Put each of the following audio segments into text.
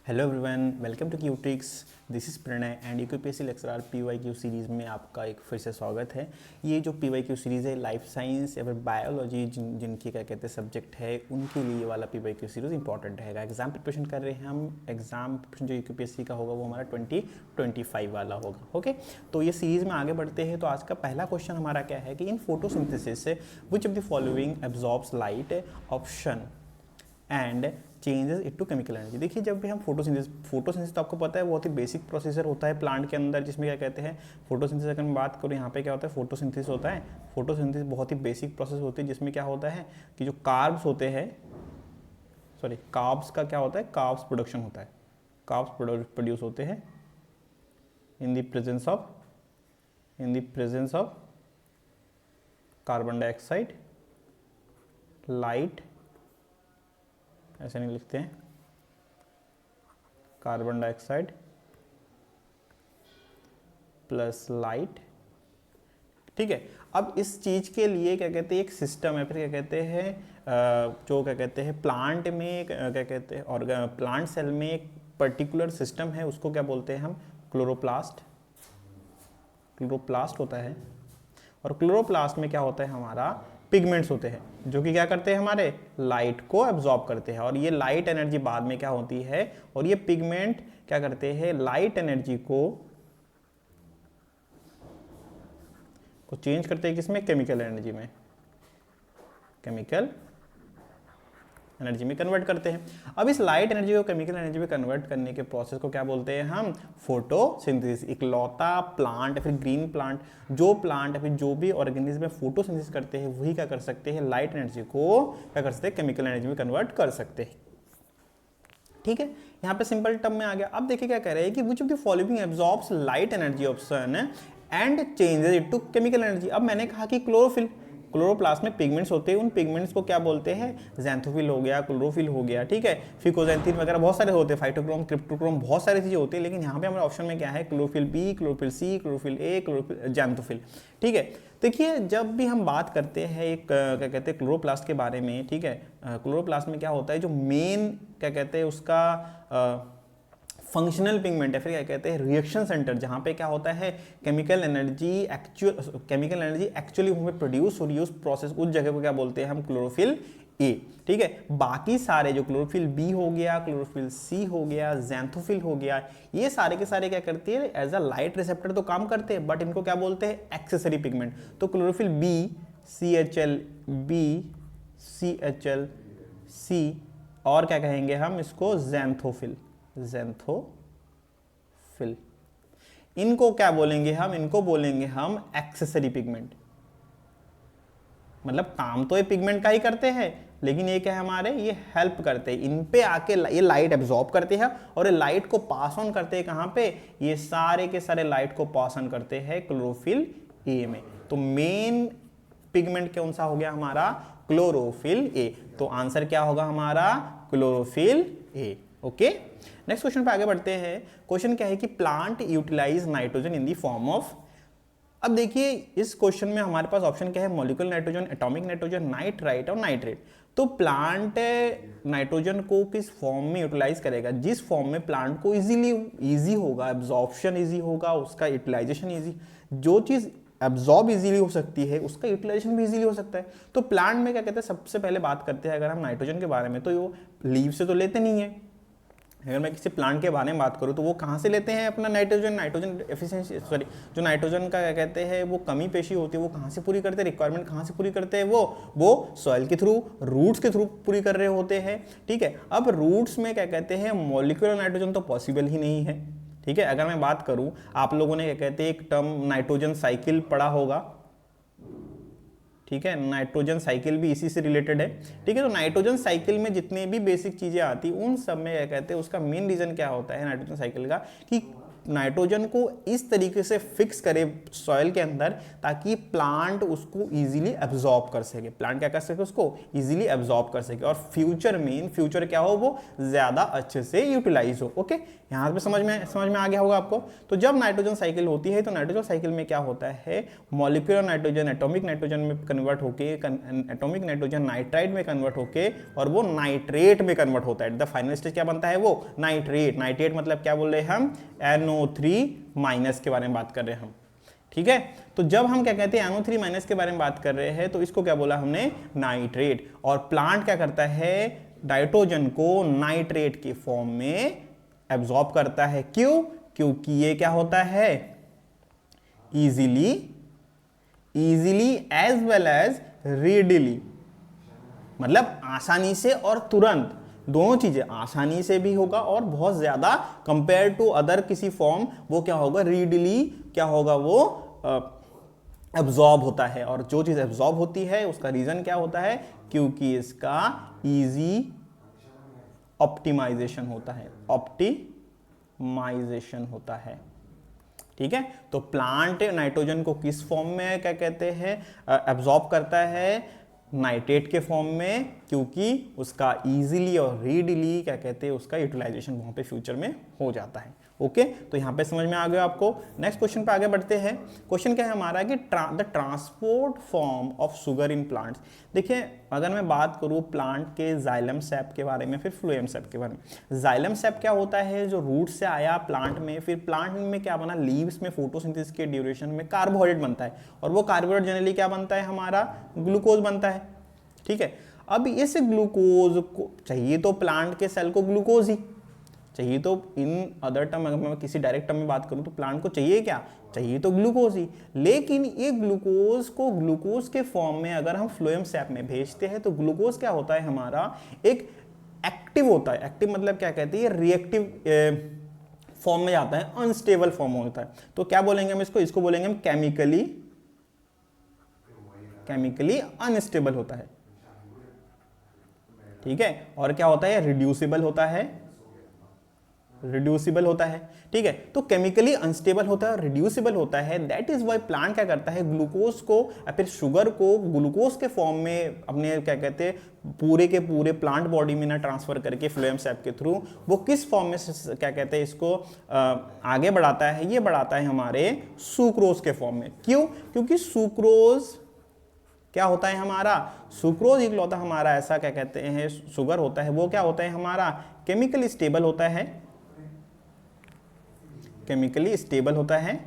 Hello everyone, welcome to Qtrix. This is Pranay and UPSC lecturer PYQ series में आपका एक फिर से स्वागत है। ये जो पीवाईक्यू सीरीज़ है लाइफ साइंस या फिर बायोलॉजी जिनकी क्या कहते हैं सब्जेक्ट है उनके लिए वाला पीवाईक्यू सीरीज़ इंपॉर्टेंट रहेगा। एग्जाम प्रिपरेशन कर रहे हैं हम। एग्जाम प्रिपरेशन जो यूपीएससी का होगा वो हमारा 2025 वाला होगा। ओके, तो ये सीरीज़ में आगे बढ़ते हैं। तो आज का पहला क्वेश्चन हमारा क्या है कि in photosynthesis which of the following absorbs light option and changes it to chemical energy. देखिए, जब भी हम फोटोसिंथेसिस तो आपको पता है बहुत ही बेसिक प्रोसीजर होता है प्लांट के अंदर, जिसमें क्या कहते हैं फोटोसिंथेसिस। अगर मैं बात करूँ यहाँ पे क्या होता है, फोटोसिंथेसिस होता है। फोटोसिंथेसिस बहुत ही बेसिक प्रोसेस होती है जिसमें क्या होता है कि जो कार्ब्स होते हैं, कार्ब्स का क्या होता है, कार्ब्स प्रोडक्शन होता है। कार्ब्स प्रोड्यूस होते हैं in the presence of carbon dioxide, light, ऐसे नहीं लिखते हैं, कार्बन डाइऑक्साइड प्लस लाइट। ठीक है, अब इस चीज के लिए क्या कहते हैं एक सिस्टम है, फिर क्या कहते हैं जो क्या कहते हैं प्लांट में क्या कहते हैं और प्लांट सेल में एक पर्टिकुलर सिस्टम है, उसको क्या बोलते हैं हम, क्लोरोप्लास्ट होता है। और क्लोरोप्लास्ट में क्या होता है, हमारा पिगमेंट्स होते हैं जो कि क्या करते हैं, हमारे लाइट को एब्जॉर्ब करते हैं। और ये लाइट एनर्जी बाद में क्या होती है, और ये पिगमेंट क्या करते हैं, लाइट एनर्जी को चेंज करते हैं किसमें, केमिकल एनर्जी में, केमिकल एनर्जी में कन्वर्ट करते हैं। अब इस लाइट एनर्जी को केमिकल एनर्जी में कन्वर्ट करने के प्रोसेस को क्या बोलते हैं हम, फोटोसिंथेसिस। इकलौता प्लांट या फिर ग्रीन प्लांट, जो प्लांट या फिर जो भी ऑर्गेनिज्म में फोटोसिंथेसिस करते हैं वही क्या कर सकते हैं, लाइट एनर्जी को क्या कर सकते हैं, केमिकल एनर्जी में कन्वर्ट कर सकते हैं। ठीक है, यहाँ पे सिंपल टर्म में आ गया। अब देखिए क्या कह रहे हैं कि which of the following absorbs light energy of sun and changes it to chemical energy. अब मैंने कहा कि क्लोरोफिल, क्लोरोप्लास्ट में पिगमेंट्स होते हैं, उन पिगमेंट्स को क्या बोलते हैं, ज़ैंथोफिल हो गया, क्लोरोफिल हो गया। ठीक है, फिकोजेंथिन वगैरह बहुत सारे होते हैं, फाइटोक्रोम, क्रिप्टोक्रोम, बहुत सारी चीजें होती है। लेकिन यहाँ पे हमारे ऑप्शन में क्या है, chlorophyll B, chlorophyll C, chlorophyll A, chlorophyll xanthophyll. ठीक है, देखिए जब भी हम बात करते हैं एक क्या कहते हैं क्लोरोप्लास्ट के बारे में, ठीक है, क्लोरोप्लास्ट में क्या होता है, जो मेन क्या कहते हैं उसका फंक्शनल पिगमेंट है, फिर क्या कहते हैं रिएक्शन सेंटर, जहां पे क्या होता है केमिकल एनर्जी एक्चुअली हमें प्रोड्यूस हो रही है उस प्रोसेस, उस जगह को क्या बोलते हैं हम, क्लोरोफिल ए। ठीक है, बाकी सारे जो क्लोरोफिल बी हो गया, क्लोरोफिल सी हो गया, ज़ैंथोफिल हो गया, ये सारे के सारे क्या करते हैं, एज अ लाइट रिसेप्टर तो काम करते हैं, बट इनको क्या बोलते हैं, एक्सेसरी पिगमेंट। तो chlorophyll B, CHL B, CHL C, और क्या कहेंगे हम इसको, ज़ैंथोफिल, इनको क्या बोलेंगे हम, इनको बोलेंगे हम एक्सेसरी पिगमेंट। मतलब काम तो ये पिगमेंट का ही करते हैं, लेकिन ये क्या है हमारे, ये हेल्प करते हैं, इन पे आके ये लाइट एब्जॉर्ब करते हैं और ये लाइट को पास ऑन करते हैं कहां पे, ये सारे के सारे लाइट को पास ऑन करते हैं क्लोरोफिल ए में। तो मेन पिगमेंट कौन सा हो गया हमारा, क्लोरोफिल ए। तो आंसर क्या होगा हमारा, chlorophyll A. Okay, next question पे आगे बढ़ते हैं। क्वेश्चन क्या है कि plant utilise nitrogen in the form of. अब देखिए इस क्वेश्चन में हमारे पास ऑप्शन क्या है, molecular nitrogen, atomic nitrogen, nitrite और नाइट्रेट। तो प्लांट नाइट्रोजन को किस फॉर्म में यूटिलाइज करेगा, जिस फॉर्म में प्लांट को इजी होगा, एब्जॉर्प्शन इजी होगा, उसका यूटिलाइजेशन इजी, जो चीज एब्जॉर्ब इजीली हो सकती है उसका यूटिलाइजेशन भी इजीली हो सकता है। तो प्लांट में क्या कहते हैं, सबसे पहले बात करते हैं अगर हम नाइट्रोजन के बारे में, तो वो लीव से तो लेते नहीं है। अगर मैं किसी प्लांट के बारे में बात करूँ तो वो कहाँ से लेते हैं अपना नाइट्रोजन एफिशिएंसी, जो नाइट्रोजन का क्या कहते हैं वो कमी पेशी होती है, वो कहाँ से पूरी करते हैं, रिक्वायरमेंट कहाँ से पूरी करते हैं, वो सॉइल के थ्रू, रूट्स के थ्रू पूरी कर रहे होते हैं। ठीक है, अब रूट्स में क्या कहते हैं मॉलिक्यूलर नाइट्रोजन तो पॉसिबल ही नहीं है। ठीक है, अगर मैं बात करूँ, आप लोगों ने क्या कहते हैं एक टर्म नाइट्रोजन साइकिल पढ़ा होगा। ठीक है, नाइट्रोजन साइकिल भी इसी से रिलेटेड है। ठीक है, तो नाइट्रोजन साइकिल में जितने भी बेसिक चीजें आती उन सब में क्या कहते हैं उसका मेन रीजन क्या होता है नाइट्रोजन साइकिल का, कि नाइट्रोजन को इस तरीके से फिक्स करे सॉइल के अंदर ताकि प्लांट उसको इजीली एब्जॉर्ब कर सके, प्लांट क्या कर सके, उसको इजीली एब्जॉर्ब कर सके और फ्यूचर में, इन फ्यूचर क्या हो, वो ज्यादा अच्छे से यूटिलाइज हो। ओके, यहाँ पे समझ में आ गया होगा आपको। तो जब नाइट्रोजन साइकिल होती है तो नाइट्रोजन साइकिल में क्या होता है, मॉलिक्यूलर नाइट्रोजन एटॉमिक नाइट्रोजन में कन्वर्ट होके, एटॉमिक नाइट्रोजन नाइट्राइड में कन्वर्ट होके और वो नाइट्रेट में कन्वर्ट होता है। द फाइनल स्टेज क्या बनता है, वो नाइट्रेट। नाइट्रेट मतलब क्या बोल रहे हैं हम, NO3- के बारे में बात कर रहे हैं हम, ठीक है। तो जब हम क्या कहते हैं NO3- के बारे में बात कर रहे हैं तो इसको क्या बोला हमने, नाइट्रेट। और प्लांट क्या करता है, नाइट्रोजन को नाइट्रेट के फॉर्म में एब्जॉर्ब करता है। क्यों, क्योंकि ये क्या होता है, इजीली एज वेल एज रीडीली, मतलब आसानी से और तुरंत, दोनों चीजें, आसानी से भी होगा और बहुत ज्यादा कंपेयर टू अदर किसी फॉर्म, वो क्या होगा, रीडली क्या होगा, वो एब्जॉर्ब होता है। और जो चीज एब्जॉर्ब होती है उसका रीजन क्या होता है, क्योंकि इसका इजी ऑप्टिमाइजेशन होता है, ऑप्टिमाइजेशन होता है, ठीक है। तो प्लांट नाइट्रोजन को किस फॉर्म में क्या कहते हैं, एब्जॉर्ब करता है, नाइट्रेट के फॉर्म में, क्योंकि उसका इजीली और रीडली क्या कहते हैं, उसका यूटिलाइजेशन वहां पे फ्यूचर में हो जाता है। ओके, तो यहां पे समझ में आ गया आपको। नेक्स्ट क्वेश्चन पे आगे बढ़ते हैं। क्वेश्चन क्या है हमारा कि the transport form of sugar in plants. देखिए, अगर मैं बात करूं प्लांट के जाइलम सैप के बारे में, फिर फ्लोएम सैप के बारे में। जाइलम सैप क्या होता है, जो रूट से आया प्लांट में, फिर प्लांट में क्या बना, लीव्स में फोटोसिंथेसिस के ड्यूरेशन में कार्बोहाइड्रेट बनता है, और वो कार्बोहाइड्रेट जनरली क्या बनता है हमारा, ग्लूकोज बनता है, ठीक है। अब इस ग्लूकोज को चाहिए तो प्लांट के सेल को ग्लूकोज ही चाहिए, तो इन अदर टर्म अगर मैं किसी डायरेक्ट टर्म में बात करूं तो प्लांट को चाहिए क्या, चाहिए तो ग्लूकोज ही। लेकिन ये ग्लूकोज को ग्लूकोज के फॉर्म में अगर हम फ्लोएम सैप में भेजते हैं तो ग्लूकोज क्या होता है हमारा, एक एक्टिव होता है। एक्टिव मतलब क्या कहते हैं, रिएक्टिव फॉर्म में जाता है, अनस्टेबल फॉर्म होता है। तो क्या बोलेंगे हम इसको बोलेंगे हम केमिकली अनस्टेबल होता है, ठीक है। और क्या होता है, रिड्यूसिबल होता है, ठीक है। तो केमिकली अनस्टेबल होता है, रिड्यूसिबल होता है। दैट इज वाई प्लांट क्या करता है, ग्लूकोज को या फिर शुगर को ग्लूकोज के फॉर्म में अपने क्या कहते हैं पूरे के पूरे प्लांट बॉडी में ना ट्रांसफर करके फ्लोएम सैप के थ्रू वो किस फॉर्म में क्या कहते हैं इसको आगे बढ़ाता है, ये बढ़ाता है हमारे सुक्रोज के फॉर्म में। क्यों, क्योंकि सुक्रोज क्या होता है हमारा, सुक्रोज इकलौता हमारा ऐसा क्या कहते हैं शुगर होता है, वो क्या होता है हमारा, केमिकली स्टेबल होता है, केमिकली स्टेबल होता है।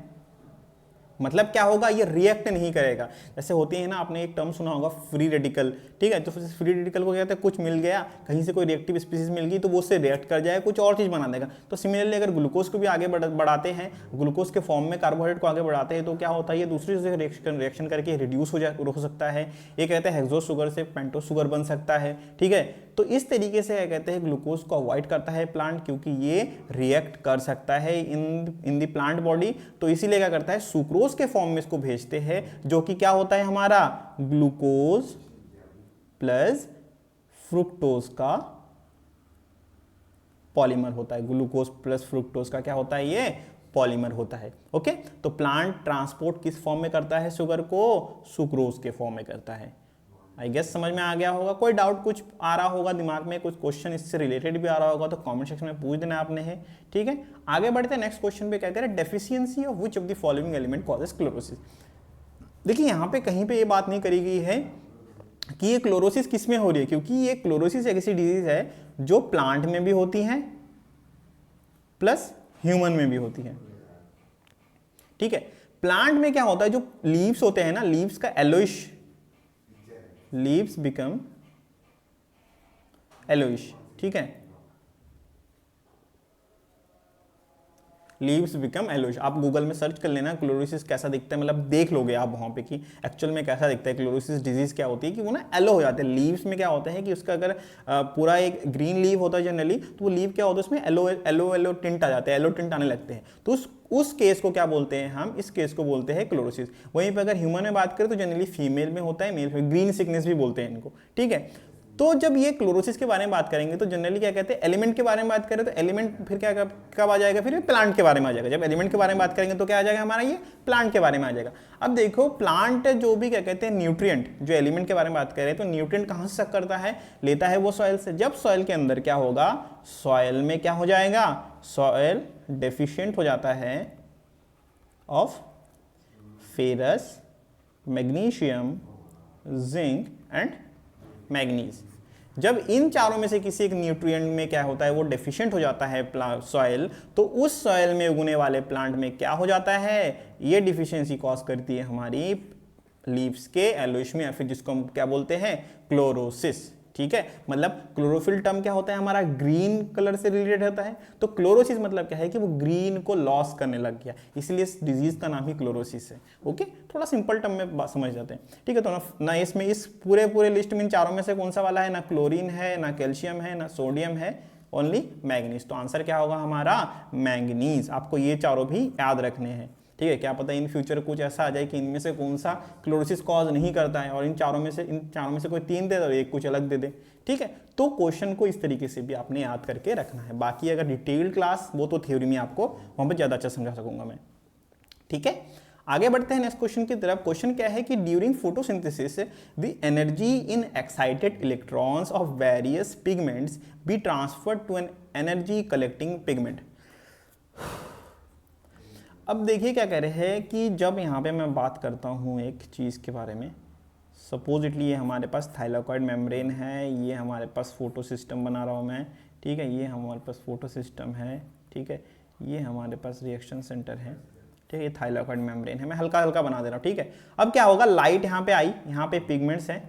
मतलब क्या होगा, ये रिएक्ट नहीं करेगा। जैसे होती है ना, आपने एक टर्म सुना होगा फ्री रेडिकल, ठीक है। तो फ्री रेडिकल को क्या कहते हैं, कुछ मिल गया कहीं से, कोई रिएक्टिव स्पीसीज मिल गई तो वो उससे रिएक्ट कर जाए, कुछ और चीज बना देगा। तो सिमिलरली अगर ग्लूकोज को भी आगे बढ़ाते हैं, ग्लूकोज के फॉर्म में कार्बोहाइड्रेट को आगे बढ़ाते हैं, तो क्या होता है, ये दूसरी से रिएक्शन करके रिड्यूस हो सकता है। ये कहते हैं हेक्सोज शुगर से पेंटोज शुगर बन सकता है, ठीक है। तो इस तरीके से क्या कहते हैं, ग्लूकोज को अवॉइड करता है प्लांट, क्योंकि ये रिएक्ट कर सकता है इन द प्लांट बॉडी। तो इसीलिए क्या करता है, सुक्रोज के फॉर्म में इसको भेजते हैं, जो कि क्या होता है हमारा, ग्लूकोज प्लस फ्रुक्टोज का पॉलीमर होता है। ग्लूकोज प्लस फ्रुक्टोज का क्या होता है, ये पॉलीमर होता है। ओके, तो प्लांट ट्रांसपोर्ट किस फॉर्म में करता है शुगर को, सुक्रोज के फॉर्म में करता है। आई गेस समझ में आ गया होगा। कोई डाउट कुछ आ रहा होगा दिमाग में, कुछ क्वेश्चन इससे रिलेटेड भी आ रहा होगा तो कमेंट सेक्शन में पूछ देना आपने है, ठीक है। आगे बढ़ते हैं नेक्स्ट क्वेश्चन पे, क्या कह रहे हैं, deficiency of which of the following element causes chlorosis. देखिए यहाँ पे कहीं पे ये बात नहीं करी गई है कि ये क्लोरोसिस किस में हो रही है, क्योंकि ये क्लोरोसिस एक ऐसी डिजीज है जो प्लांट में भी होती है प्लस ह्यूमन में भी होती है, ठीक है। प्लांट में क्या होता है, जो लीव्स होते हैं ना, लीव्स का येलोइश, लीव्स बिकम येलोइश, ठीक है, लीव्स बिकम येलोइश। आप गूगल में सर्च कर लेना क्लोरोसिस कैसा दिखता है, मतलब देख लोगे आप वहां पे कि एक्चुअल में कैसा दिखता है। क्लोरोसिस डिजीज क्या होती है कि वो ना येलो हो जाते हैं। लीव्स में क्या होता है कि उसका अगर पूरा एक ग्रीन लीव होता है जनरली, तो वो लीव क्या होता है उसमें येलो टिंट आ जाते हैं, येलो टिंट आने लगते हैं। तो उस केस को क्या बोलते हैं हम, इस केस को बोलते हैं क्लोरोसिस। वहीं पर अगर ह्यूमन में बात करें तो जनरली फीमेल में होता है, मेल में ग्रीन सिकनेस भी बोलते हैं इनको, ठीक है। तो जब ये क्लोरोसिस के बारे में बात करेंगे तो जनरली क्या कहते हैं, एलिमेंट के बारे में बात करें तो एलिमेंट फिर क्या कब आ जाएगा, फिर प्लांट के बारे में आ जाएगा। जब एलिमेंट के बारे में बात करेंगे तो क्या आ जाएगा हमारा, ये प्लांट के बारे में आ जाएगा। अब देखो प्लांट जो भी क्या कहते हैं न्यूट्रिएंट, जो एलिमेंट के बारे में बात करें तो न्यूट्रिएंट कहाँ से करता है, लेता है वो सॉइल से। जब सॉइल के अंदर क्या होगा, सॉइल में क्या हो जाएगा, सॉइल डेफिशिएंट हो जाता है of ferrous, magnesium, zinc and manganese. जब इन चारों में से किसी एक न्यूट्रिएंट में क्या होता है, वो डेफिशिएंट हो जाता है सॉइल, तो उस सॉइल में उगने वाले प्लांट में क्या हो जाता है, ये डिफिशियंसी कॉज करती है हमारी लीव्स के एलोइश में, या फिर जिसको हम क्या बोलते हैं, क्लोरोसिस। ठीक है, मतलब क्लोरोफिल टर्म क्या होता है हमारा, ग्रीन कलर से रिलेटेड होता है। तो क्लोरोसिस मतलब क्या है कि वो ग्रीन को लॉस करने लग गया, इसलिए इस डिजीज का नाम ही क्लोरोसिस है। ओके, थोड़ा सिंपल टर्म में बात समझ जाते हैं। ठीक है, तो ना इसमें इस पूरे लिस्ट में इन चारों में से कौन सा वाला है, ना क्लोरीन है, ना कैल्शियम है, ना सोडियम है, ओनली मैग्नीज। तो आंसर क्या होगा हमारा, मैग्नीज। आपको ये चारों भी याद रखने हैं। ठीक है, क्या पता इन फ्यूचर कुछ ऐसा आ जाए कि इनमें से कौन सा क्लोरोसिस कॉज नहीं करता है और इन चारों में से कोई 3 दे दे और एक कुछ अलग दे दे। ठीक है, तो क्वेश्चन को इस तरीके से भी आपने याद करके रखना है। बाकी अगर डिटेल्ड क्लास वो तो थ्योरी में आपको वहां पर ज्यादा अच्छा समझा सकूंगा मैं। ठीक है, आगे बढ़ते हैं नेक्स्ट क्वेश्चन की तरफ। क्वेश्चन क्या है कि during photosynthesis the energy in excited electrons of various pigments be transferred to an energy collecting pigment. अब देखिए क्या कह रहे हैं कि जब यहाँ पे मैं बात करता हूँ एक चीज़ के बारे में, सपोजिटली ये हमारे पास थाइलाकॉइड मेम्ब्रेन है, ये हमारे पास फोटो सिस्टम बना रहा हूँ मैं। ठीक है, ये हमारे पास फोटो सिस्टम है। ठीक है, ये हमारे पास रिएक्शन सेंटर है। ठीक है, ये थाइलाकॉइड मेम्ब्रेन है, मैं हल्का हल्का बना दे रहा हूँ। ठीक है, अब क्या होगा, लाइट यहाँ पे आई, यहाँ पे पिगमेंट्स हैं।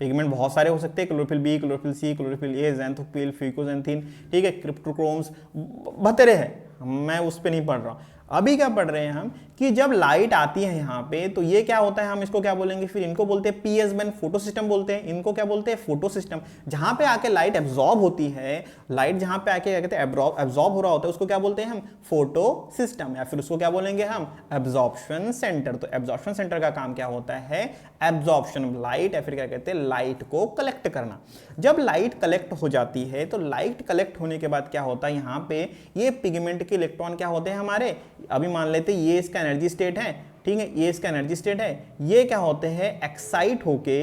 पिगमेंट बहुत सारे हो सकते हैं, chlorophyll B, chlorophyll C, chlorophyll A, xanthophyll, fucoxanthin. ठीक है, क्रिप्टोक्रोम्स, बतेरे हैं, मैं उस पर नहीं पढ़ रहा हूँ। अभी क्या पढ़ रहे हैं हम कि जब लाइट आती है यहाँ पे तो ये क्या होता है, हम इसको क्या बोलेंगे, फिर इनको बोलते हैं पीएस1 फोटो सिस्टम बोलते हैं। इनको क्या बोलते हैं, फोटो सिस्टम। जहां पे आके लाइट एब्जॉर्ब होती है, लाइट जहां पे आके क्या कहते हैं एब्जॉर्ब हो रहा होता है, उसको क्या बोलते हैं हम, फोटो सिस्टम, या फिर उसको क्या बोलेंगे हम, एब्जॉर्प्शन सेंटर। तो एब्जॉर्प्शन सेंटर का काम क्या होता है, एब्जॉर्प्शन ऑफ लाइट, या फिर क्या कहते हैं, लाइट को कलेक्ट करना। जब लाइट कलेक्ट हो जाती है तो लाइट कलेक्ट होने के बाद क्या होता है, यहाँ पे ये पिगमेंट के इलेक्ट्रॉन क्या होते हैं हमारे, अभी मान लेते हैं ये इसका एनर्जी स्टेट है। ठीक है, ये इसका एनर्जी स्टेट है, ये क्या होते हैं, एक्साइट होके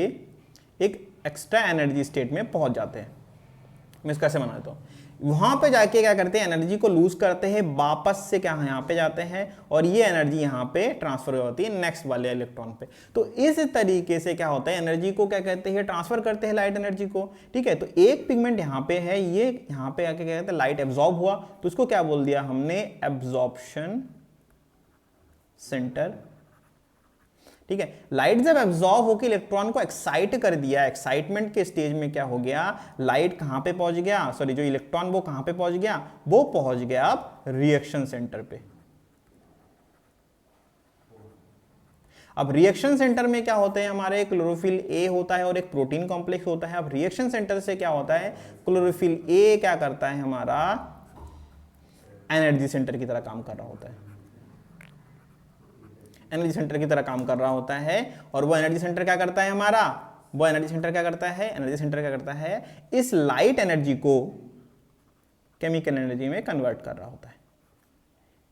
एक एक्स्ट्रा एनर्जी स्टेट में पहुंच जाते हैं। मैं इसको कैसे बना देता हूं, वहां पे जाके क्या करते हैं, एनर्जी को लूज करते हैं, वापस से क्या यहाँ पे जाते हैं और ये एनर्जी यहाँ पे ट्रांसफर हो जाती है नेक्स्ट वाले इलेक्ट्रॉन पे। तो इस तरीके से क्या होता है, एनर्जी को क्या कहते हैं, ट्रांसफर करते हैं लाइट एनर्जी को। ठीक है, तो एक पिगमेंट यहाँ पे है, ये यहाँ पे आके क्या कहते हैं, लाइट एब्जॉर्ब हुआ, तो उसको क्या बोल दिया हमने, एब्जॉर्प्शन सेंटर। ठीक है, लाइट जब एब्जॉर्ब होकर इलेक्ट्रॉन को एक्साइट कर दिया, एक्साइटमेंट के स्टेज में क्या हो गया, लाइट कहां पे पहुंच गया, सॉरी जो इलेक्ट्रॉन वो कहां पे पहुंच गया, वो पहुंच गया अब रिएक्शन सेंटर पे। अब रिएक्शन सेंटर में क्या होते हैं हमारे, क्लोरोफिल ए होता है और एक प्रोटीन कॉम्प्लेक्स होता है। अब रिएक्शन सेंटर से क्या होता है, क्लोरोफिल ए क्या करता है हमारा, एनर्जी सेंटर की तरह काम कर रहा होता है, एनर्जी सेंटर की तरह काम कर रहा होता है। और वो एनर्जी सेंटर क्या करता है हमारा, वो एनर्जी सेंटर क्या करता है, एनर्जी सेंटर क्या करता है, इस लाइट एनर्जी को केमिकल एनर्जी में कन्वर्ट कर रहा होता है।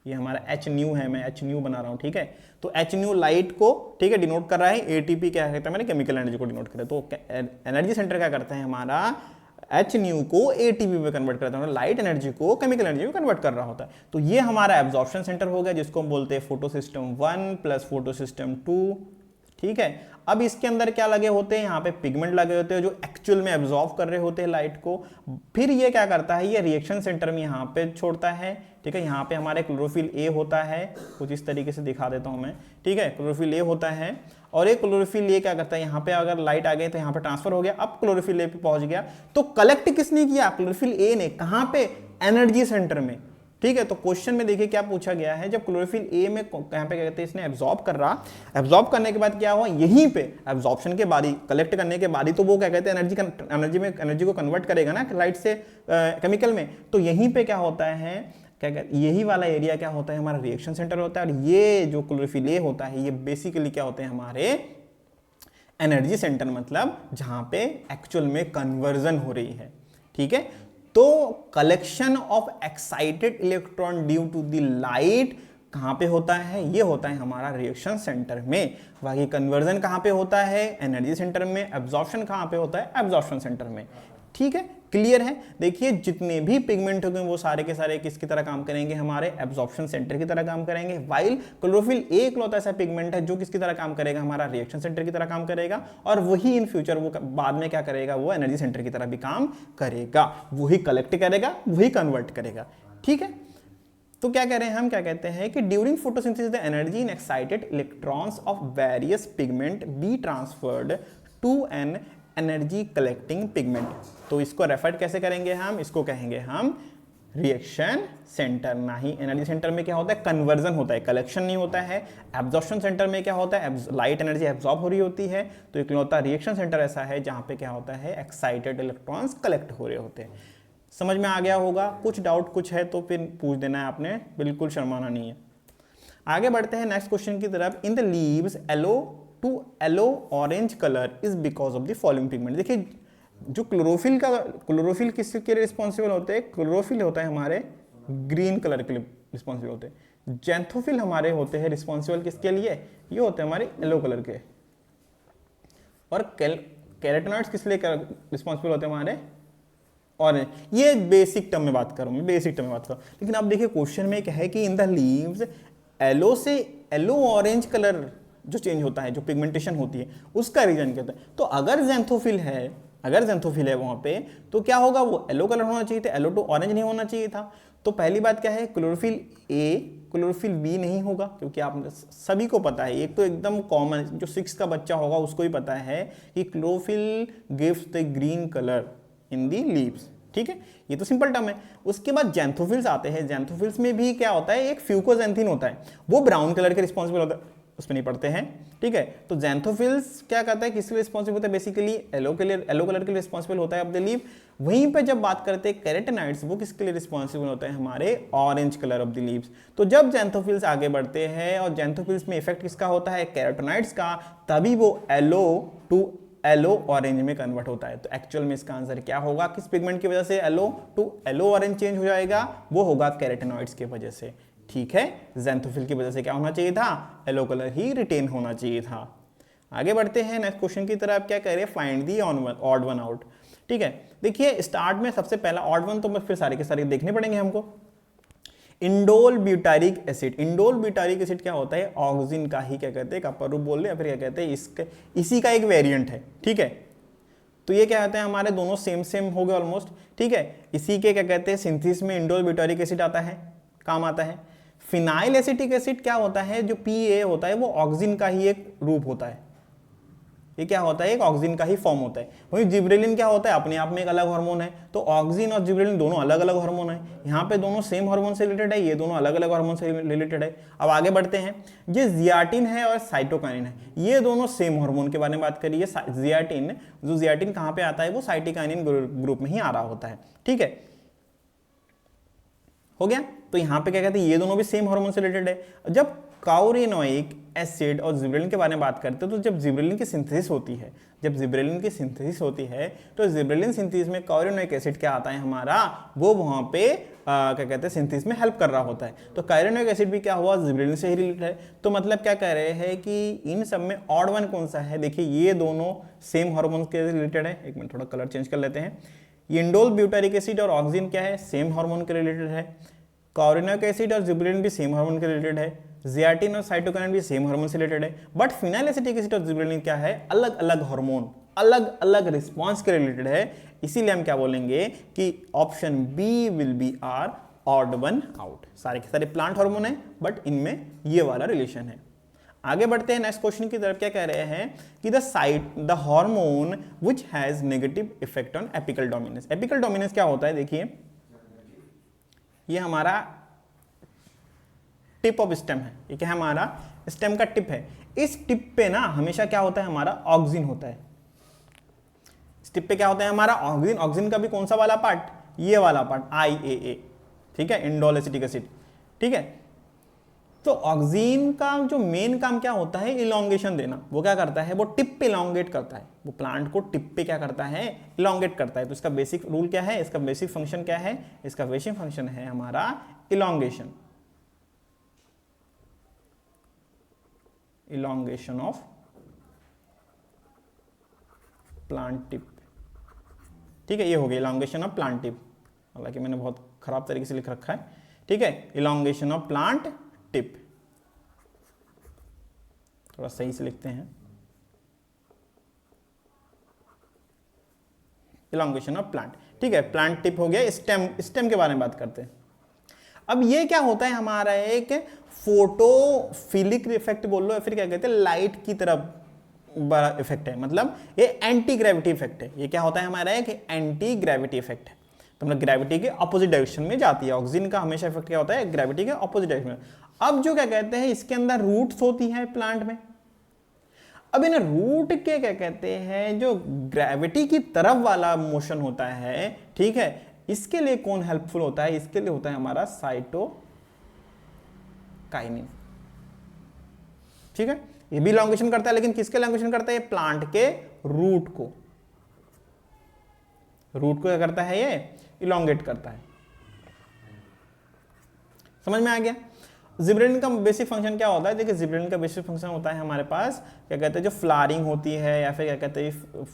ये हमारा एच न्यू है, मैं एच न्यू बना रहा हूं। ठीक है, तो एच न्यू लाइट को, ठीक है, डिनोट कर रहा है, एटीपी क्या कहता है, मैंने केमिकल एनर्जी को डिनोट किया। तो एनर्जी सेंटर क्या करता है हमारा, एच न्यू को एटीपी में कन्वर्ट करता है, लाइट एनर्जी को केमिकल एनर्जी में कन्वर्ट कर रहा होता है। तो ये हमारा एब्जॉर्प्शन सेंटर हो गया, जिसको हम बोलते हैं photo system 1 plus photo system 2। ठीक है, अब इसके अंदर क्या लगे होते हैं, यहाँ पे पिगमेंट लगे होते हैं जो एक्चुअल में एब्जॉर्ब कर रहे होते हैं लाइट को। फिर ये क्या करता है, ये रिएक्शन सेंटर में यहाँ पे छोड़ता है। ठीक है, यहाँ पे हमारे क्लोरोफिल ए होता है, कुछ इस तरीके से दिखा देता हूँ मैं। ठीक है, क्लोरोफिल ए होता है और एक क्लोरोफिल ए क्या करता है, यहाँ पे अगर लाइट आ गई तो यहाँ पे ट्रांसफर हो गया, अब क्लोरोफिल ए पे पहुंच गया। तो कलेक्ट किसने किया, क्लोरोफिल ए ने, कहाँ पे, एनर्जी सेंटर में। ठीक है, तो क्वेश्चन में देखिए क्या पूछा गया है, जब क्लोरोफिल ए में कहां पे क्या कहते हैं, इसने एब्जॉर्ब कर रहा, एब्जॉर्ब करने के बाद क्या हुआ, यहीं पे एब्जॉर्प्शन के बाद ही, कलेक्ट करने के बाद ही तो वो क्या कहते हैं एनर्जी को कन्वर्ट करेगा ना लाइट से केमिकल में। तो यहीं पे क्या होता है, क्या कहते, यही वाला एरिया क्या होता है हमारा रिएक्शन सेंटर होता है। और ये जो क्लोरोफिल ए होता है, ये बेसिकली क्या होते हैं हमारे एनर्जी सेंटर मतलब जहां पे एक्चुअल में कन्वर्जन हो रही है, ठीक है। तो collection of excited electron due to the light कहां पे होता है? ये होता है हमारा रिएक्शन सेंटर में। बाकी कन्वर्जन कहां पे होता है? एनर्जी सेंटर में। एब्जॉर्प्शन कहां पे होता है? एब्जॉर्प्शन सेंटर में। ठीक है, क्लियर है। देखिए जितने भी पिगमेंट होंगे वो सारे के सारे किसकी तरह काम करेंगे? हमारे एब्जॉर्प्शन सेंटर की तरह काम करेंगे। वाइल क्लोरोफिल एक लौता ऐसा पिगमेंट है जो किसकी तरह काम करेगा? हमारा रिएक्शन सेंटर की तरह काम करेगा, और वही इन फ्यूचर वो बाद में क्या करेगा? वो एनर्जी सेंटर की तरह भी काम करेगा, वही कलेक्ट करेगा, वही कन्वर्ट करेगा। ठीक है, तो क्या कह रहे हैं हम? क्या कहते हैं कि during photosynthesis the energy in excited electrons of various pigment be transferred to an energy collecting pigment. तो इसको रेफर कैसे करेंगे हम? इसको कहेंगे हम रिएक्शन सेंटर। ना ही एनर्जी सेंटर में क्या होता है? कन्वर्जन होता है, कलेक्शन नहीं होता है। एब्जॉर्प्शन सेंटर में क्या होता है? लाइट एनर्जी एब्जॉर्ब हो रही होती है। तो इकलौता रिएक्शन सेंटर ऐसा है जहां पे क्या होता है? एक्साइटेड इलेक्ट्रॉन्स कलेक्ट हो रहे होते हैं। समझ में आ गया होगा? कुछ डाउट कुछ है तो फिर पूछ देना है आपने, बिल्कुल शर्माना नहीं है। आगे बढ़ते हैं नेक्स्ट क्वेश्चन की तरफ। In the leaves yellow to yellow orange colour is because of the following pigment. देखिए जो क्लोरोफिल किसके रिस्पॉन्सिबल होते हैं? क्लोरोफिल होता है हमारे ग्रीन कलर के लिए रिस्पॉन्सिबल होते हैं। जेंथोफिल हमारे होते हैं रिस्पॉन्सिबल किसके लिए? ये होते हैं हमारे येलो कलर के। और कैरोटिनॉइड्स किस लिए रिस्पॉन्सिबल होते हैं? हमारे ऑरेंज। ये बेसिक टर्म में बात करूं, लेकिन अब देखिए क्वेश्चन में क्या है कि इन द लीव्स येलो से येलो ऑरेंज कलर जो चेंज होता है, जो पिगमेंटेशन होती है, उसका रीजन क्या होता है? तो अगर जेंथोफिल है वहां पे, तो क्या होगा? वो येलो कलर होना चाहिए था, येलो टू ऑरेंज नहीं होना चाहिए था। तो पहली बात क्या है? क्लोरोफिल ए क्लोरोफिल बी नहीं होगा, क्योंकि आप सभी को पता है, एक तो एकदम कॉमन जो 6 का बच्चा होगा उसको ही पता है कि chlorophyll gives the green colour in the leaves. ठीक है, ये तो सिंपल टर्म है। उसके बाद जेंथोफिल्स आते हैं। जेंथोफिल्स में भी क्या होता है? एक फ्यूकोजेंथिन होता है, वो ब्राउन कलर के रिस्पॉन्सिबल होता है, उसमें नहीं पढ़ते हैं। ठीक है, तो जेंथोफिल्स क्या कहता है? किसके लिए रिस्पॉन्सिबल होता है? बेसिकली येलो कलर के लिए रिस्पॉन्सिबल होता है ऑफ द लीव। वहीं पे जब बात करते हैं कैरोटिनॉइड्स, वो किसके लिए रिस्पॉन्सिबल होते हैं? हमारे orange colour of the leaves. तो जब जेंथोफिल्स आगे बढ़ते हैं और जेंथोफिल्स में इफेक्ट किसका होता है? कैरोटिनॉइड्स का, तभी वो येलो टू येलो ऑरेंज में कन्वर्ट होता है। तो एक्चुअल में इसका आंसर क्या होगा? किस पिगमेंट की वजह से yellow to yellow orange change हो जाएगा? वो होगा कैरोटिनॉइड्स की वजह से। ठीक है, जेंथोफिल की वजह से क्या होना चाहिए था? येलो कलर ही रिटेन होना चाहिए था। आगे बढ़ते हैं नेक्स्ट क्वेश्चन की तरफ। क्या कह रहे हैं? Find the odd one out. ठीक है, देखिए स्टार्ट में सबसे पहला ऑड वन तो फिर सारे के सारे देखने पड़ेंगे हमको। Indole butyric acid. Indole butyric acid क्या होता है? ऑक्सिन का ही क्या कहते हैं? अपर रूप बोल रहे या फिर क्या कहते हैं? इसी का एक वेरिएंट है। ठीक है, तो ये क्या कहते हैं? हमारे दोनों सेम हो गए ऑलमोस्ट। ठीक है, इसी के क्या कहते हैं? सिंथेसिस में इंडोल ब्यूटारिक एसिड आता है, काम आता है। फिनाइल एसिटिक एसिड क्या होता है? जो PA होता है वो ऑक्सिन का ही एक रूप होता है। ये क्या होता है? एक ऑक्सिन का ही फॉर्म होता है। वही जिब्रेलिन क्या होता है? अपने आप में एक अलग हार्मोन है। तो ऑक्सिन और जिब्रेलिन दोनों अलग अलग हार्मोन है। यहाँ पे दोनों सेम हार्मोन से रिलेटेड है, ये दोनों अलग अलग हार्मोन से रिलेटेड है। अब आगे बढ़ते हैं। ये जियाटिन है और साइटोकाइनिन है, ये दोनों सेम हार्मोन के बारे में बात करिए। जियाटिन कहाँ पे आता है? वो साइटोकाइनिन ग्रुप में ही आ रहा होता है। ठीक है, हो गया। तो यहाँ पे क्या कहते हैं? ये दोनों भी सेम हार्मोन से रिलेटेड है। जब काउरिनोइक एसिड और जिब्रेलिन के बारे में बात करते हैं, तो जब जिब्रेलिन की सिंथेसिस होती है, तो जिब्रेलिन सिंथेसिस में काउरिनोइक एसिड क्या आता है हमारा? वो वहाँ पे क्या कहते हैं? सिंथेसिस में हेल्प कर रहा होता है। तो काउरिनोइक एसिड भी क्या हुआ? जिब्रेलिन से ही रिलेटेड है। तो मतलब क्या कह रहे हैं कि इन सब में ऑड वन कौन सा है? देखिए ये दोनों सेम हार्मोन के रिलेटेड है। एक मिनट थोड़ा कलर चेंज कर लेते हैं। इंडोल ब्यूटारिक एसिड और ऑक्सिन क्या है? सेम हार्मोन के रिलेटेड है। काउरिनोइक एसिड और जिब्रेलिन भी सेम हार्मोन के रिलेटेड है। जियाटिन और साइटोकाइनिन भी सेम हार्मोन से रिलेटेड है। बट फिनाइल एसिटिक एसिड और जिब्रेलिन क्या है? अलग अलग हार्मोन, अलग अलग रिस्पॉन्स के रिलेटेड है। इसीलिए हम क्या बोलेंगे कि option B will be are odd one out. सारे के सारे प्लांट हार्मोन है, बट इनमें ये वाला रिलेशन है। आगे बढ़ते हैं नेक्स्ट क्वेश्चन की तरफ। क्या कह रहे हैं कि the hormone which has negative effect on apical dominance. Apical dominance क्या होता है? देखिए ये हमारा टिप ऑफ स्टेम है। ये क्या है? हमारा स्टेम का टिप है। इस टिप पे ना हमेशा क्या होता है? हमारा ऑक्सिन होता है। इस टिप पे क्या होता है? हमारा ऑक्सिन। ऑक्सिन का भी कौन सा वाला पार्ट? ये वाला पार्ट, IAA। ठीक है, इंडोल एसिटिक एसिड। ठीक है, तो ऑक्सीन का जो मेन काम क्या होता है, इलोंगेशन देना। वो क्या करता है, वो टिप पे इलोंगेट करता है, वो प्लांट को टिप पे क्या करता है, इलोंगेट करता है। तो इसका बेसिक रूल क्या है, इसका बेसिक फंक्शन क्या है, इसका बेसिक फंक्शन है हमारा elongation, elongation of plant tip. ठीक है, ये हो गया इलोंगेशन ऑफ प्लांट टिप, हालांकि मैंने बहुत खराब तरीके से लिख रखा है। ठीक है, इलोंगेशन ऑफ प्लांट टिप, थोड़ा सही से लिखते हैं, इलोंगेशन ऑफ प्लांट। ठीक है, प्लांट टिप हो गया। स्टेम, स्टेम के बारे में बात करते हैं। अब ये क्या होता है हमारा, एक फोटोफिलिक इफेक्ट बोल लो या फिर क्या कहते हैं, लाइट की तरफ बड़ा इफेक्ट है, मतलब ये एंटी ग्रेविटी इफेक्ट है। ये क्या होता है हमारा, एक एंटी ग्रेविटी इफेक्ट है, तो मतलब ग्रेविटी के अपोजिट डायरेक्शन में जाती है। ऑक्सीजन का हमेशा इफेक्ट क्या होता है, ग्रेविटी के अपोजिट डायरेक्शन में। अब जो क्या कहते हैं, इसके अंदर रूट्स होती है प्लांट में। अब इन रूट के क्या कहते हैं, जो ग्रेविटी की तरफ वाला मोशन होता है, ठीक है, इसके लिए कौन हेल्पफुल होता है, इसके लिए होता है हमारा साइटोकाइनिन। ठीक है, ये भी इलोंगेशन करता है, लेकिन किसके इलोंगेशन करता है, ये प्लांट के रूट को, रूट को क्या करता है, ये इलोंगेट करता है। समझ में आ गया। जिब्रेलिन का बेसिक फंक्शन क्या होता है, देखिए जिब्रेलिन का बेसिक फंक्शन होता है हमारे पास, क्या कहते हैं, जो फ्लावरिंग होती है या फिर क्या कहते हैं,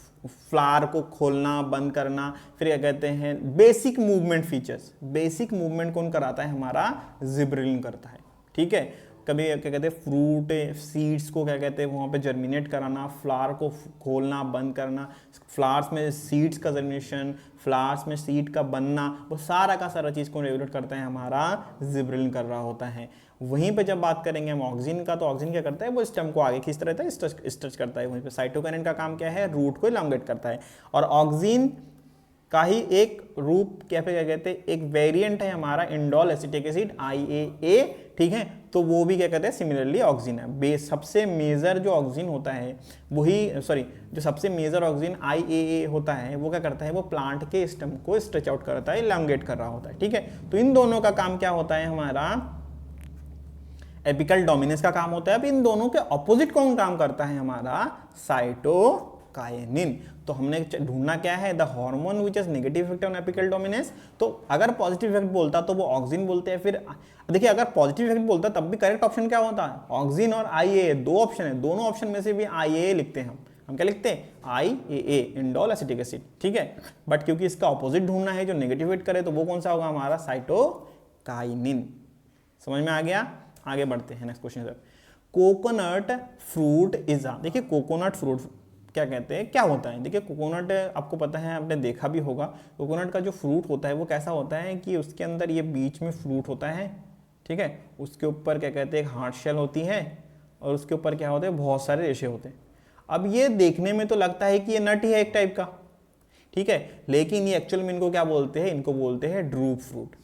फ्लावर को खोलना बंद करना, फिर क्या कहते हैं, basic movement features, basic movement कौन कराता है, हमारा जिब्रेलिन करता है। ठीक है, कभी क्या कहते हैं, फ्रूट सीड्स को क्या कहते हैं, वहाँ पे जर्मिनेट कराना, फ्लावर को खोलना बंद करना, फ्लावर्स में सीड्स का जर्मिनेशन, फ्लावर्स में सीड का बनना, वो सारा का सारा चीज़ को रेगुलेट करता है हमारा जिब्रेलिन कर रहा होता है। वहीं पे जब बात करेंगे हम ऑक्सीजन का, तो ऑक्सीजन क्या करता है, वो स्टेम को आगे खींचता रहता है, स्ट्रेच करता है। वहीं पे साइटोकाइनिन का काम क्या है, रूट को इलांगेट करता है। और ऑक्सीजन का ही एक रूप क्या कहते हैं, एक वेरिएंट है हमारा इंडोल एसिटिक एसिड, IAA। ठीक है, तो वो भी क्या कहते हैं, सिमिलरली ऑक्सीजन है। बेस सबसे मेजर जो ऑक्सीजन होता है वही, सॉरी, जो सबसे मेजर ऑक्सीजन IAA होता है, वो क्या करता है, वो प्लांट के स्टेम को स्ट्रेच आउट करता है, इलांगेट कर रहा होता है। ठीक है, तो इन दोनों का काम क्या होता है, हमारा एपिकल डोमिनेंस का काम होता है। अब इन दोनों के ऑपोजिट कौन काम करता है, हमारा साइटोकाइनिन। तो हमने ढूंढना क्या है, the hormone which is negative effect on apical dominance. तो अगर पॉजिटिव इफेक्ट बोलता तो वो ऑक्सीजन बोलते हैं। फिर देखिए, अगर पॉजिटिव इफेक्ट बोलता तब भी करेक्ट ऑप्शन क्या होता है, ऑक्सीजन और IAA, दो ऑप्शन है, दोनों ऑप्शन में से भी IAA लिखते हैं हम क्या लिखते हैं, IAA, इंडोल एसिटिक एसिड। ठीक है, बट क्योंकि इसका ऑपोजिट ढूंढना है जो नेगेटिव इफेक्ट करे, तो वो कौन सा होगा, हमारा साइटोकाइनिन। समझ में आ गया। आगे बढ़ते हैं, next question sir. Coconut fruit is ah, देखिए कोकोनट फ्रूट क्या कहते हैं, क्या होता है। देखिए कोकोनट आपको पता है, आपने देखा भी होगा, कोकोनट का जो फ्रूट होता है वो कैसा होता है कि उसके अंदर ये बीच में फ्रूट होता है। ठीक है, उसके ऊपर क्या कहते हैं, एक हार्ड शेल होती है, और उसके ऊपर क्या होते हैं, बहुत सारे रेशे होते हैं। अब ये देखने में तो लगता है कि ये नट ही है एक टाइप का, ठीक है, लेकिन ये एक्चुअल में इनको क्या बोलते हैं, इनको बोलते हैं ड्रूप फ्रूट।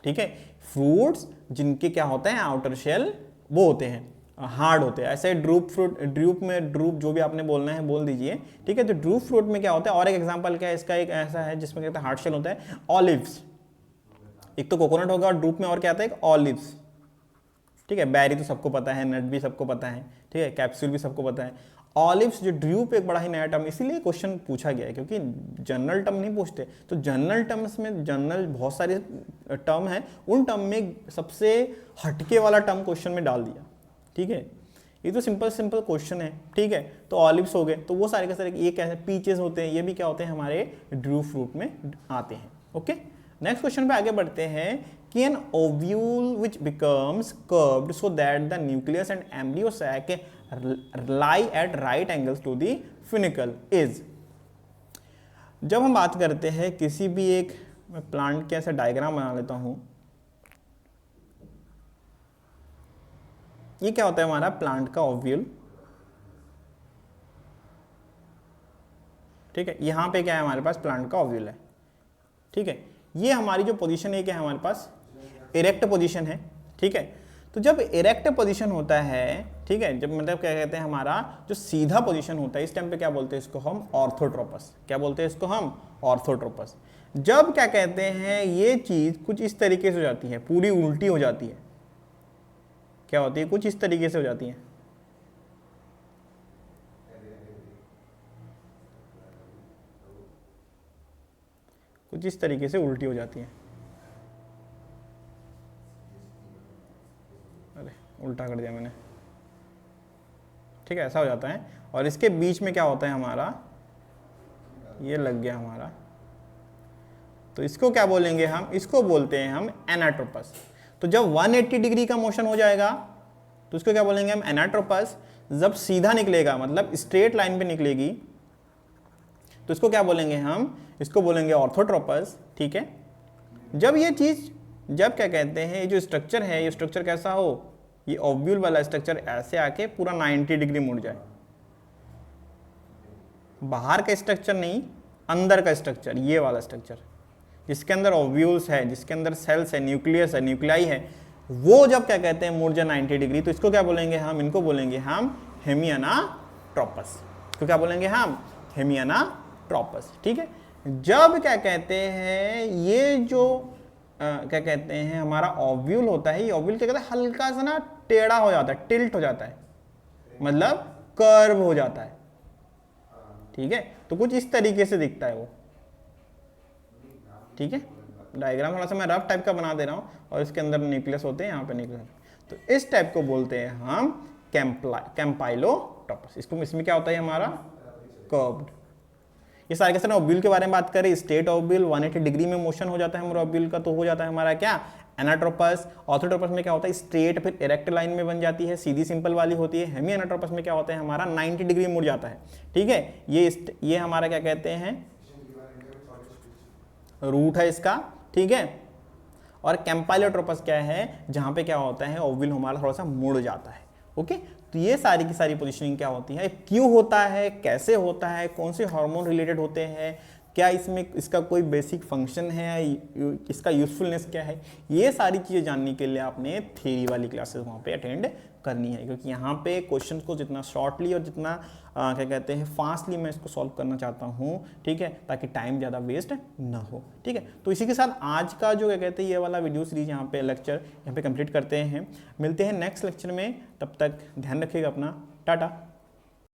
ठीक है, फ्रूट्स जिनके क्या होते हैं, आउटर शेल वो होते हैं, हार्ड होते हैं। ऐसे ड्रूप फ्रूट, ड्रूप में ड्रूप जो भी आपने बोलना है बोल दीजिए। ठीक है, तो ड्रूप फ्रूट में क्या होता है, और एक एग्जांपल क्या है इसका, एक ऐसा है जिसमें कहते हैं हार्ड शेल होता है, ऑलिव्स। एक तो कोकोनट होगा और ड्रूप में और क्या आता है, एक ऑलिव्स। ठीक है, बैरी तो सबको पता है, नट भी सबको पता है, ठीक है, कैप्सूल भी सबको पता है। ऑलिव्स जो ड्रूप एक बड़ा ही नया टर्म, इसीलिए क्वेश्चन पूछा गया है, क्योंकि जनरल टर्म नहीं पूछते। तो जनरल टर्म्स में, जनरल बहुत सारे टर्म हैं, उन टर्म में सबसे हटके वाला टर्म क्वेश्चन में डाल दिया। ठीक है, ये तो सिंपल सिंपल क्वेश्चन है। ठीक है, तो ऑलिव्स हो गए, तो वो सारे के सारे ये क्या है, पीचेस होते हैं, ये भी क्या होते हैं, हमारे ड्रूप फ्रूट में आते हैं। ओके, नेक्स्ट क्वेश्चन पे आगे बढ़ते हैं कि an ovule which becomes curved so that the nucleus and embryo sac lie at right angles to the funicle is. जब हम बात करते हैं किसी भी एक, मैं प्लांट के ऐसा डायग्राम बना लेता हूं, ये क्या होता है हमारा प्लांट का ओव्यूल। ठीक है, यहां पे क्या है हमारे पास, प्लांट का ओव्यूल है। ठीक है, ये हमारी जो पोजीशन है क्या है हमारे पास, इरेक्ट पोजीशन है। ठीक है, तो जब इरेक्ट पोजीशन होता है, ठीक है, जब मतलब क्या कहते हैं, हमारा जो सीधा पोजीशन होता है, इस टाइम पे क्या बोलते हैं इसको हम, ऑर्थोट्रोपस। क्या बोलते हैं इसको हम, ऑर्थोट्रोपस। जब क्या कहते हैं, ये चीज कुछ इस तरीके से हो जाती है, पूरी उल्टी हो जाती है, क्या होती है, कुछ इस तरीके से हो जाती हैं। कुछ इस तरीके से उल्टी हो जाती हैं। अरे उल्टा कर दिया मैंने, ठीक है, ऐसा हो जाता है। और इसके बीच में क्या होता है हमारा, ये लग गया हमारा, तो इसको क्या बोलेंगे हम, इसको बोलते हैं हम एनाट्रोपस। तो जब 180 डिग्री का मोशन हो जाएगा तो इसको क्या बोलेंगे हम, एनाट्रोपस। जब सीधा निकलेगा मतलब स्ट्रेट लाइन पे निकलेगी तो इसको क्या बोलेंगे हम, इसको बोलेंगे ऑर्थोट्रोपस, ठीक है। जब ये चीज, जब क्या कहते हैं, ये जो स्ट्रक्चर है, ये स्ट्रक्चर कैसा हो, ये ओव्यूल वाला स्ट्रक्चर ऐसे आके पूरा 90 डिग्री मुड़ जाए, बाहर का स्ट्रक्चर नहीं, अंदर का स्ट्रक्चर, ये वाला स्ट्रक्चर जिसके अंदर ओव्यूल्स है, जिसके अंदर सेल्स है, न्यूक्लियस है, न्यूक्लियाई है, वो जब क्या कहते हैं मुड़ जाए 90 डिग्री, तो इसको क्या बोलेंगे हम, इनको बोलेंगे हम हेमियानाट्रोपस। तो क्या बोलेंगे हम, हेमियानाट्रोपस, ठीक है। जब क्या कहते हैं, ये जो क्या कहते हैं हमारा ओव्यूल होता है, ये ओव्यूल क्या कहते हैं, हल्का सा ना टेढ़ा हो जाता है, टिल्ट हो जाता है, मतलब कर्व हो जाता है, ठीक है। तो कुछ इस तरीके से दिखता है वो, ठीक है। डायग्राम थोड़ा सा मैं रफ टाइप का बना दे रहा हूँ, और इसके अंदर न्यूक्लियस होते हैं, यहाँ पे न्यूक्लियस, तो इस टाइप को बोलते हैं हम कैम्पाइलोट्रोपस। इसमें क्या होता है हमारा कर्व्ड। ये सारे के सारे ओव्यूल के बारे में बात करें, स्ट्रेट ओव्यूल 180 डिग्री में मोशन हो जाता है हमारा ओव्यूल का, तो हो जाता है हमारा क्या, एनाट्रोपस। ऑर्थोट्रोपस में क्या होता है, स्ट्रेट फिर इरेक्ट लाइन में बन जाती है, सीधी सिंपल वाली होती है। हेमी एनाट्रोपस में क्या होता है हमारा 90 डिग्री मुड़ जाता है, ठीक है। ये हमारा क्या कहते हैं, रूट है इसका, ठीक है। और कैम्पाइलोट्रोपस क्या है, जहां पे क्या होता है, ओव्यूल हमारा थोड़ा सा मुड़ जाता है, ओके। तो ये सारी की सारी पोजीशनिंग क्या होती है, क्यों होता है, कैसे होता है, कौन से हार्मोन रिलेटेड होते हैं, क्या इसमें इसका कोई बेसिक फंक्शन है, इसका यूजफुलनेस क्या है, ये सारी चीज़ें जानने के लिए आपने थ्योरी वाली क्लासेस वहाँ पे अटेंड करनी है, क्योंकि यहाँ पे क्वेश्चन को जितना शॉर्टली और जितना क्या कहते हैं फास्टली मैं इसको सॉल्व करना चाहता हूँ, ठीक है, ताकि टाइम ज़्यादा वेस्ट ना हो, ठीक है। तो इसी के साथ आज का जो क्या कहते हैं ये वाला वीडियो सीरीज यहाँ पे लेक्चर यहाँ पे कंप्लीट करते हैं। मिलते हैं नेक्स्ट लेक्चर में, तब तक ध्यान रखिएगा अपना, टाटा।